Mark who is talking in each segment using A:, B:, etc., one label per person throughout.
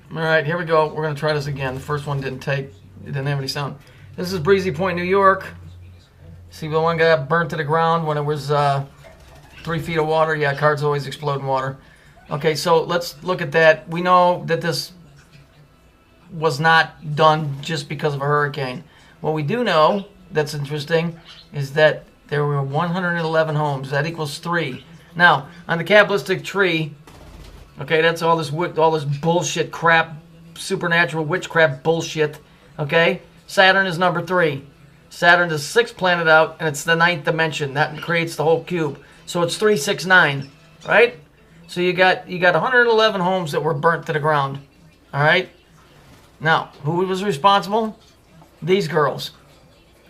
A: All right, here we go. We're going to try this again. The first one didn't take. It didn't have any sound. This is Breezy Point, New York. See, the one got burnt to the ground when it was 3 feet of water. Yeah, cards always explode in water. Okay, so let's look at that. We know that this was not done just because of a hurricane. What we do know that's interesting is that there were 111 homes. That equals 3. Now, on the Kabbalistic tree, okay, that's all this bullshit crap, supernatural witchcraft bullshit, okay? Saturn is number 3. Saturn is the 6th planet out, and it's the 9th dimension. That creates the whole cube. So it's 369, right? So you got 111 homes that were burnt to the ground, all right? Now, who was responsible? These girls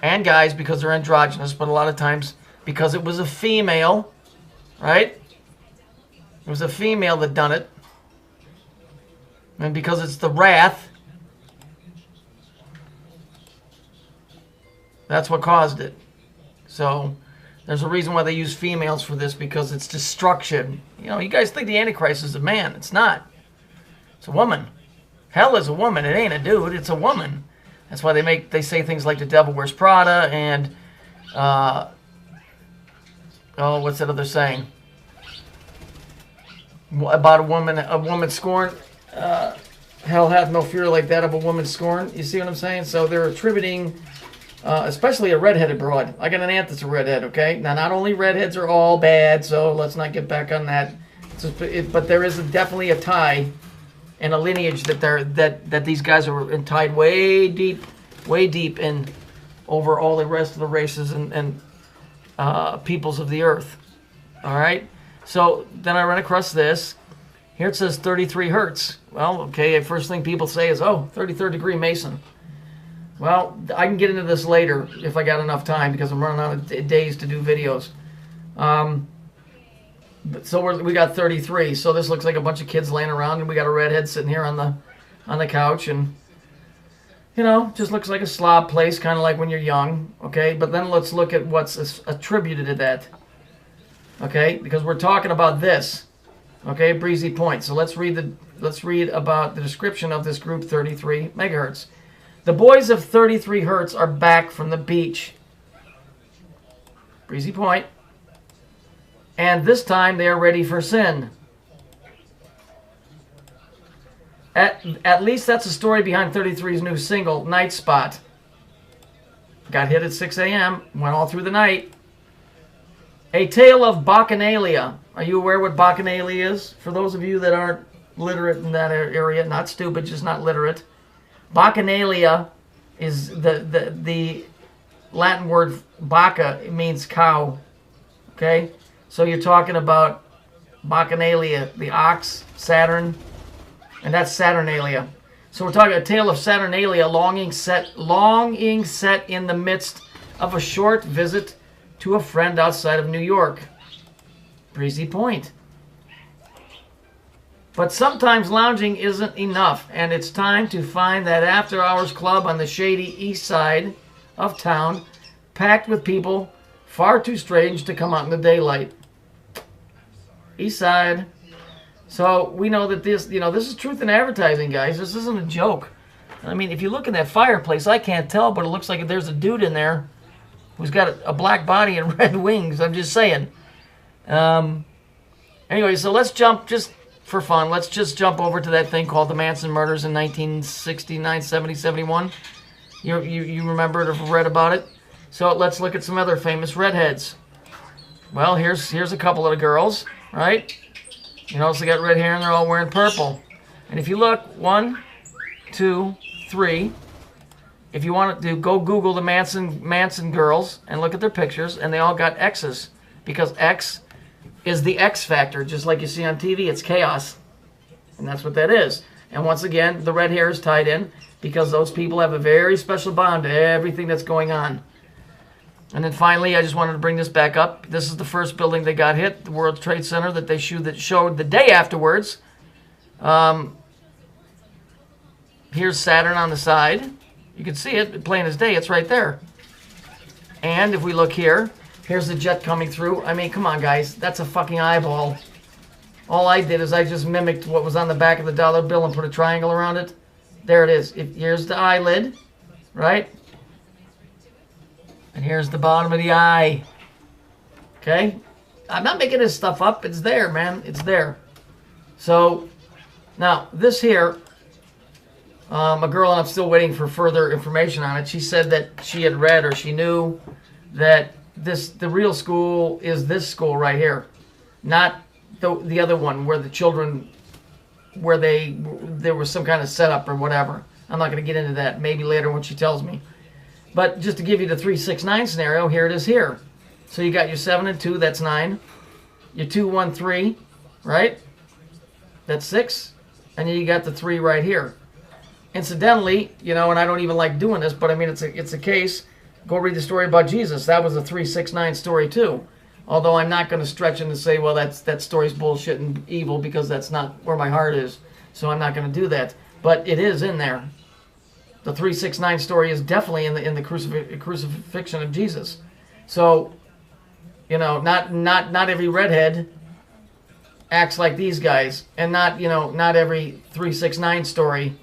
A: and guys, because they're androgynous, but a lot of times because it was a female, right? It was a female that done it. And because it's the wrath, that's what caused it. So there's a reason why they use females for this, because it's destruction. You know, you guys think the Antichrist is a man. It's not. It's a woman. Hell is a woman. It ain't a dude. It's a woman. That's why they say things like the devil wears Prada and oh, what's that other saying about a woman scorned? Hell hath no fear like that of a woman scorned. You see what I'm saying? So they're attributing, especially a redheaded broad. I got an aunt that's a redhead. Okay, now not only redheads are all bad, so let's not get back on that. But there is definitely a tie and a lineage that these guys are tied way deep in over all the rest of the races and peoples of the earth. All right. So then I run across this. Here it says 33 hertz. Well, okay. First thing people say is, oh, 33rd degree Mason. Well, I can get into this later if I got enough time, because I'm running out of days to do videos. So we got 33. So this looks like a bunch of kids laying around, and we got a redhead sitting here on the couch, and you know, just looks like a slob place, kind of like when you're young. Okay, but then let's look at what's attributed to that. Okay, because we're talking about this. Okay, Breezy Point. So let's read about the description of this group 33 megahertz. The boys of 33 hertz are back from the beach. Breezy Point. And this time they are ready for sin. At least that's the story behind 33's new single, Night Spot. Got hit at 6 a.m., went all through the night. A Tale of Bacchanalia. Are you aware what Bacchanalia is? For those of you that aren't literate in that area, not stupid, just not literate. Bacchanalia is the Latin word bacca. It means cow. Okay? So you're talking about Bacchanalia, the ox, Saturn, and that's Saturnalia. So we're talking a tale of Saturnalia, longing set in the midst of a short visit to a friend outside of New York. Breezy Point. But sometimes lounging isn't enough, and it's time to find that after-hours club on the shady east side of town, packed with people far too strange to come out in the daylight. East side. So we know that this is truth in advertising, guys. This isn't a joke. I mean, if you look in that fireplace, I can't tell, but it looks like there's a dude in there who's got a black body and red wings. I'm just saying. Anyway, so let's jump, just for fun, let's just jump over to that thing called the Manson murders in 1969, 70, 71. You remember it or read about it? So let's look at some other famous redheads. Well, here's a couple of the girls, right? You notice they got red hair and they're all wearing purple. And if you look, 1, 2, 3. If you want to go Google the Manson girls and look at their pictures, and they all got X's, because X is the X factor, just like you see on TV. It's chaos, and that's what that is. And once again, the red hair is tied in because those people have a very special bond to everything that's going on. And then finally, I just wanted to bring this back up. This is the first building that got hit, the World Trade Center, that they showed the day afterwards. Here's Saturn on the side. You can see it plain as day. It's right there. And if we look here, here's the jet coming through. I mean, come on, guys. That's a fucking eyeball. All I did is I just mimicked what was on the back of the dollar bill and put a triangle around it. There it is. Here's the eyelid, right? And here's the bottom of the eye. Okay? I'm not making this stuff up. It's there, man. It's there. So, now, this here, a girl, and I'm still waiting for further information on it, she said that she had read or she knew that the real school is this school right here. Not the other one where the children, where there was some kind of setup or whatever. I'm not going to get into that. Maybe later when she tells me. But just to give you the 3, 6, 9 scenario, here it is here. So you got your 7 and 2, that's 9. Your 2, 1, 3, right? That's 6. And then you got the 3 right here. Incidentally, you know, and I don't even like doing this, but I mean, it's a case. Go read the story about Jesus. That was a 3, 6, 9 story too. Although I'm not going to stretch and say, well, that story's bullshit and evil, because that's not where my heart is. So I'm not going to do that. But it is in there. The 3, 6, 9 story is definitely in the crucifixion of Jesus. So, you know, not every redhead acts like these guys, and not every 3, 6, 9 story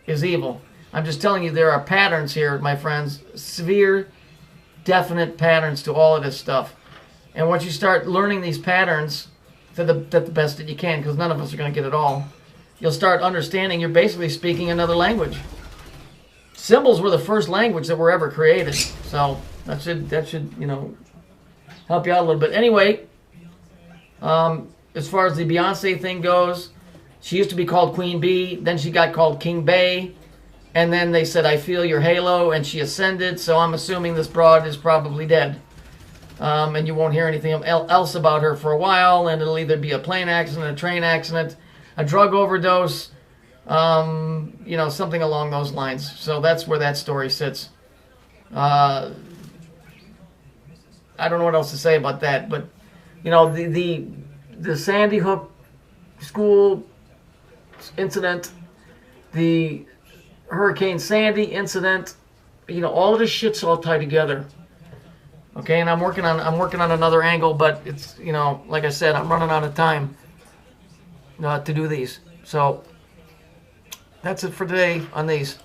A: is evil. I'm just telling you there are patterns here, my friends, severe, definite patterns to all of this stuff. And once you start learning these patterns to the best that you can, because none of us are going to get it all, you'll start understanding you're basically speaking another language. Symbols were the first language that were ever created. So that should you know, help you out a little bit. Anyway, as far as the Beyonce thing goes, she used to be called Queen Bee, then she got called King Bay, and then they said, I feel your halo, and she ascended, so I'm assuming this broad is probably dead. And you won't hear anything else about her for a while, and it'll either be a plane accident, a train accident, a drug overdose, you know, something along those lines. So that's where that story sits. I don't know what else to say about that, but, you know, the Sandy Hook school incident, the Hurricane Sandy incident, you know, all of this shit's all tied together. Okay, and I'm working on another angle, but it's, you know, like I said, I'm running out of time to do these. So that's it for today on these.